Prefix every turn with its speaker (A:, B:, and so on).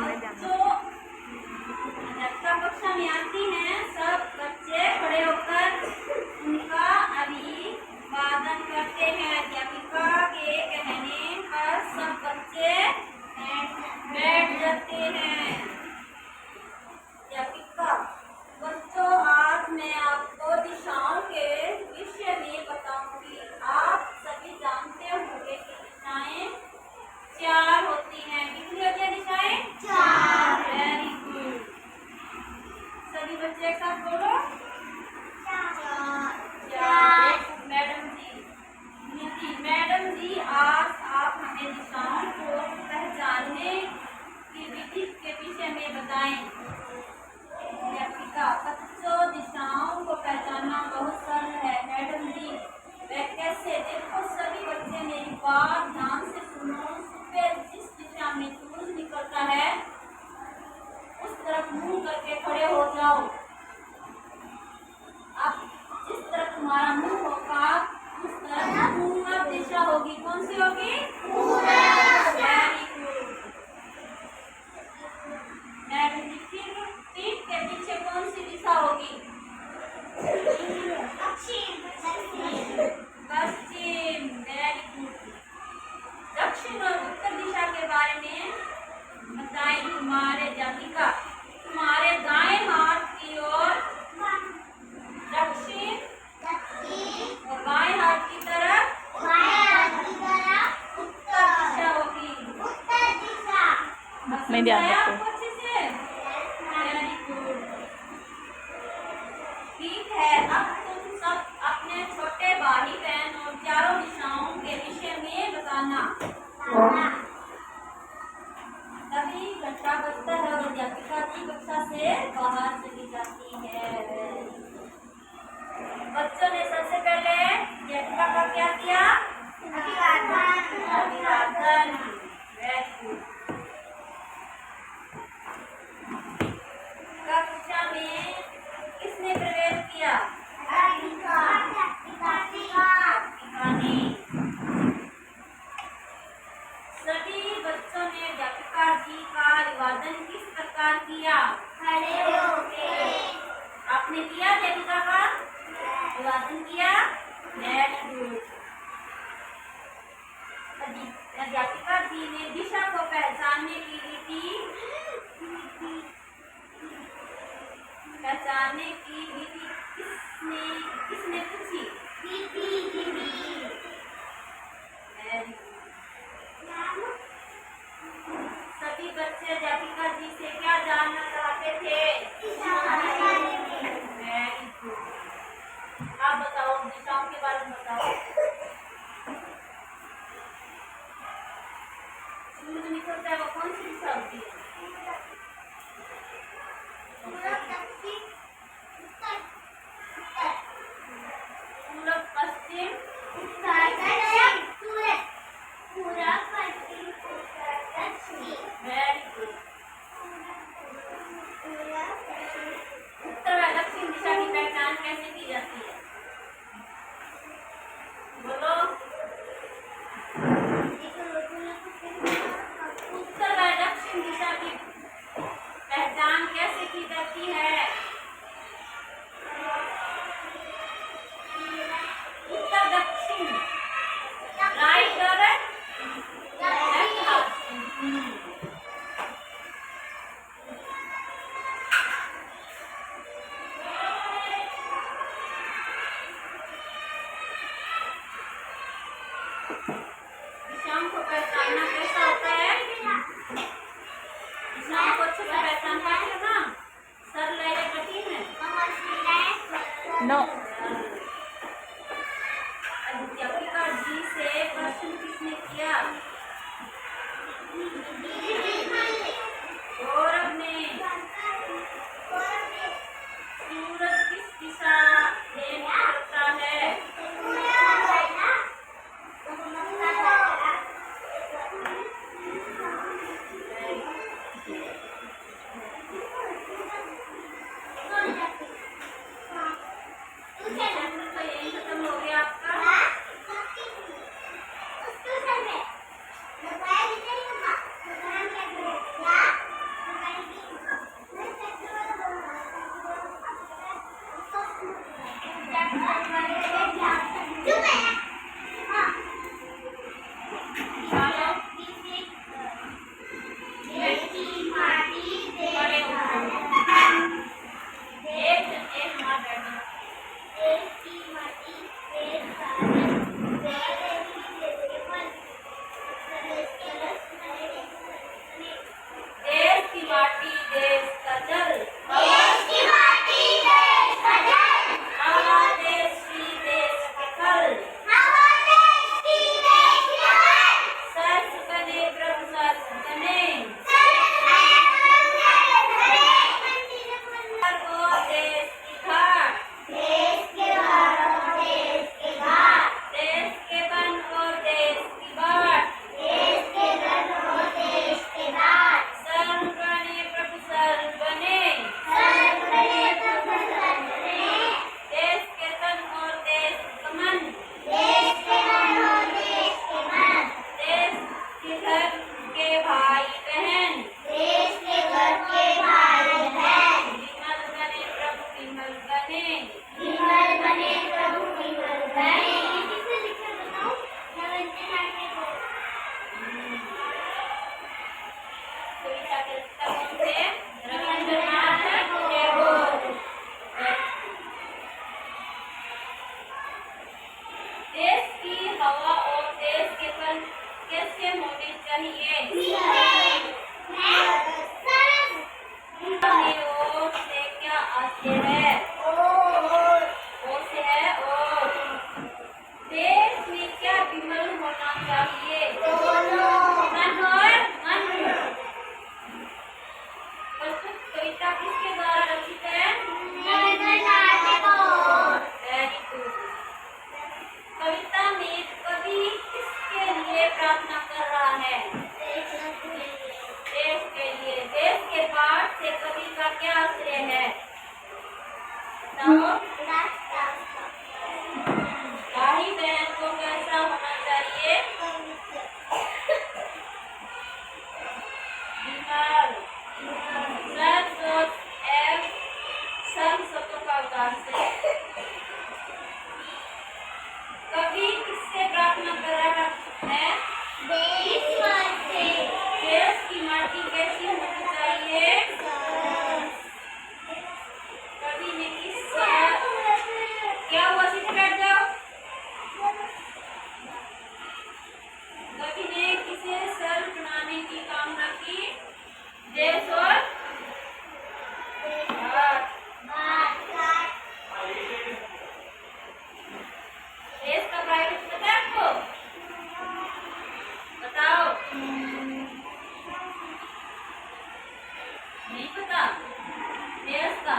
A: बच्चों अध्यापिका कक्षा में आती हैं, सब बच्चे खड़े होकर उनका अभिवादन करते हैं। अध्यापिका के कहने पर सब बच्चे बैठ जाते हैं। अध्यापिका बच्चों, आज मैं आपको दिशाओं के विषय में बताऊंगी। आप सभी जानते होंगे कि दिशाएं 4 होती हैं। कितनी होती है दिशाएं? 4। Very good. सभी बच्चे एक साथ बोलो 4। मैडम जी आज आप हमें दिशाओं को पहचानने की विधि के विषय में बताएं। अध्यापिका बच्चों, दिशाओं को पहचानना बहुत सरल है। मैडम जी वह कैसे? देखो सभी बच्चे मेरी बात ध्यान से सुनो। सुबह जिस दिशा में सूरज निकलता है उस तरफ मुंह करके खड़े हो जाओ। अब जिस तरफ तुम्हारा मुंह होगा उस तरफ पूर्व दिशा होगी। कौन सी होगी? Very good. मैडम जी फिर पीठ के पीछे कौन सी दिशा होगी? पश्चिम। Very good. दक्षिण और उत्तर दिशा के बारे में बताएं तुम्हारे अध्यापिका। तुम्हारे दाएं हाथ की ओर दक्षिण और बाएं हाथ की तरफ उत्तर दिशा होगी।
B: मैं ध्यान रखूं।
A: आपको अच्छे से? Very good. ठीक है, अब तुम सब अपने छोटे भाई बहन और चारों दिशाओं के विषय में बताना। तभी घंटा बजता है और अध्यापिका जी कक्षा से बाहर चली जाती है। बच्चों ने सबसे पहले अध्यापिका का क्या किया? अभिवादन। Very good. कक्षा में किसने प्रवेश किया? अध्यापिका ने। सभी बच्चों ने अध्यापिका जी का अभिवादन किस प्रकार किया? खड़े होके। आपने किया अध्यापिका का अभिवादन किया? Very good. अध्यापिका जी ने दिशा को पहचानने की विधि किसने पूछी? सभी बच्चे अध्यापिका जी से क्या जानना चाहते थे? Very good. आप बताओ दिशाओं के बारे में बताओ। सूरज निकलता है वो कौन सी दिशा होती है? पूरब, पश्चिम, वेरी गुड। उत्तर व दक्षिण दिशा की पहचान कैसे की जाती है? बोलो। उत्तर व दक्षिण दिशा की पहचान कैसे की जाती है? उत्तर दक्षिण, राइट और लेफ्ट हाथ। दिशाओं को पहचानना कैसा होता है? दिशाओं को अच्छे से पहचान पाएंगे ना? सरल है या कठिन है?
B: नो।
A: अध्यापिका जी से प्रश्न किसने किया? गौरव ने। सूरज किस दिशा से निकलता है? यही खत्म हो गया आपका। माटी देश का जल,
B: देश की माटी देश का जल,
A: हवा देश की देश के फल,
B: हवा देश की देश के फल,
A: सर्व बने प्रभु सर्व बने, हर ओर देश की घाट,
B: देश के बाहर देश के घाट,
A: देश के वन और देश की बाट,
B: देश के रन और देश के घाट,
A: सर्व बने प्रभु सर्व बने,
B: सर्व बने प्रभु सर्व बने,
A: देश के तन और देश का मन,
B: देश के रन और देश के मन,
A: देश के धर्म के भाई बहन,
B: देश के घर के भाई बहन,
A: विमल बने प्रभु विमल बने,
B: विमल बने प्रभु विमल बने। किसे लिखकर बताओ? रविंद्रनाथ टैगोर।
A: कविता के पुस्तकों से रविंद्रनाथ टैगोर। देश की हवा और देश के फल कैसे होने चाहिए? अपनी ओर से क्या आशय है? ओर से है और देश में क्या विमल होना चाहिए? मन और मन। प्रस्तुत कविता किसके द्वारा रचित है? Very good. कविता में कवि किसके लिए प्रार्थना कर रहा है? देश के लिए। देश के पाठ से कवि का क्या आश्रय है? बताओ। भाई बहन को कैसा होना चाहिए? विमल, सर्वोच्च एवं सर्व शब्दों का उदाहरण से कवि किससे प्रार्थना कर रहा है? देश की माटी कैसी होनी चाहिए? कवि ने क्या हुआ? सीधे बैठ जाओ। कवि ने किसे सर्व बनाने की कामना की? देश और घाट। देश का प्राइवेट पता है आपको? बताओ। नहीं पता? देश का